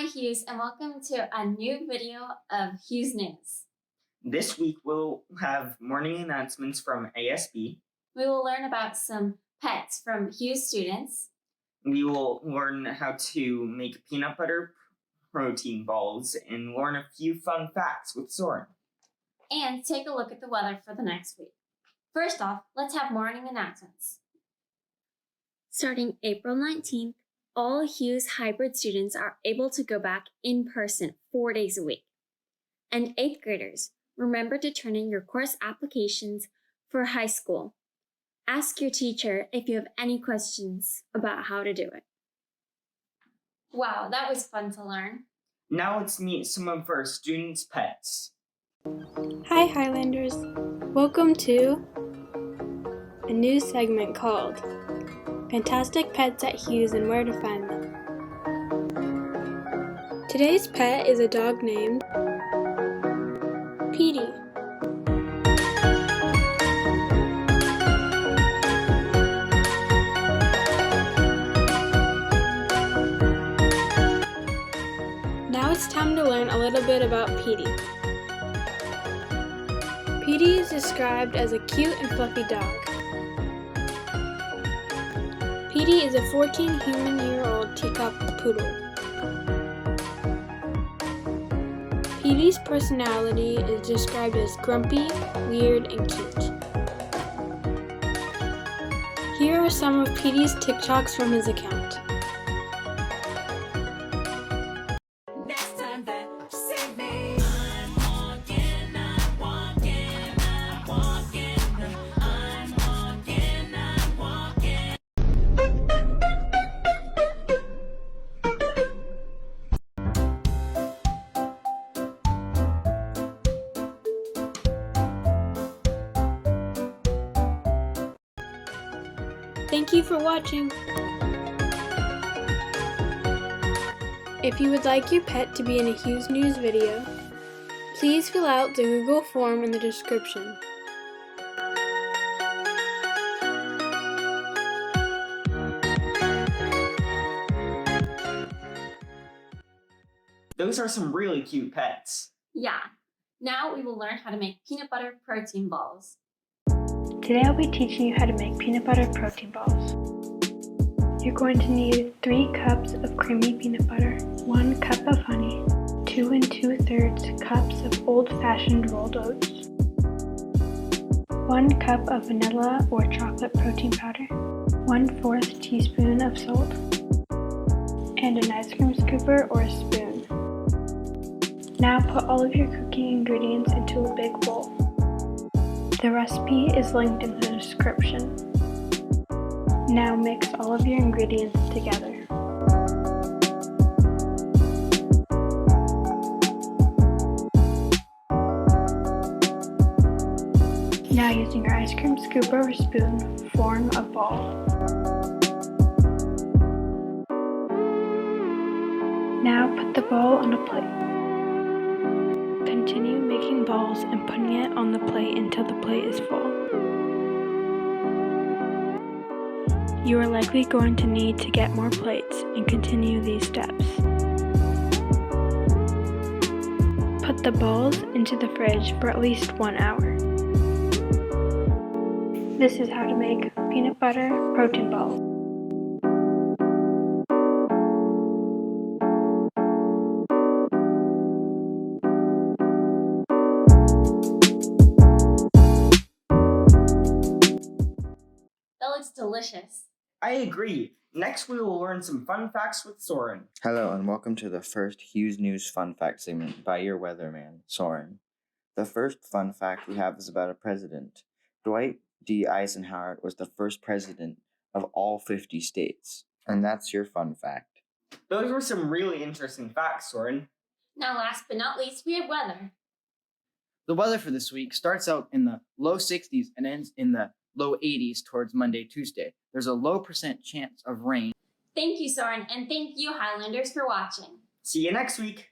Hi Hewes, and welcome to a new video of Hewes News. This week we'll have morning announcements from ASB. We will learn about some pets from Hewes students. We will learn how to make peanut butter protein balls and learn a few fun facts with Soren. And take a look at the weather for the next week. First off, let's have morning announcements. Starting April 19th, all Hewes hybrid students are able to go back in person 4 days a week. And 8th graders, remember to turn in your course applications for high school. Ask your teacher if you have any questions about how to do it. Wow, that was fun to learn. Now let's meet some of our students' pets. Hi Highlanders, welcome to a new segment called Fantastic Pets at Hewes and Where to Find Them. Today's pet is a dog named Petey. Now it's time to learn a little bit about Petey. Petey is described as a cute and fluffy dog. Petey is a 14-human-year-old teacup poodle. Petey's personality is described as grumpy, weird, and cute. Here are some of Petey's TikToks from his account. Thank you for watching! If you would like your pet to be in a Hewes News video, please fill out the Google form in the description. Those are some really cute pets. Yeah. Now we will learn how to make peanut butter protein balls. Today I'll be teaching you how to make peanut butter protein balls. You're going to need 3 cups of creamy peanut butter, 1 cup of honey, 2 2/3 cups of old-fashioned rolled oats, 1 cup of vanilla or chocolate protein powder, 1/4 teaspoon of salt, and an ice cream scooper or a spoon. Now put all of your cooking ingredients into a big bowl. The recipe is linked in the description. Now mix all of your ingredients together. Now using your ice cream scooper or spoon, form a ball. Now put the ball on a plate. Continue making balls and putting it on the plate until the plate is full. You are likely going to need to get more plates and continue these steps. Put the balls into the fridge for at least 1 hour. This is how to make peanut butter protein balls. That looks delicious. I agree. Next we will learn some fun facts with Soren. Hello and welcome to the first Hewes News Fun Fact segment by your weatherman, Soren. The first fun fact we have is about a president. Dwight D. Eisenhower was the first president of all 50 states. And that's your fun fact. Those were some really interesting facts, Soren. Now last but not least, we have weather. The weather for this week starts out in the low 60s and ends in the low 80s towards Monday, Tuesday. There's a low % chance of rain. Thank you, Soren, and thank you, Highlanders, for watching. See you next week.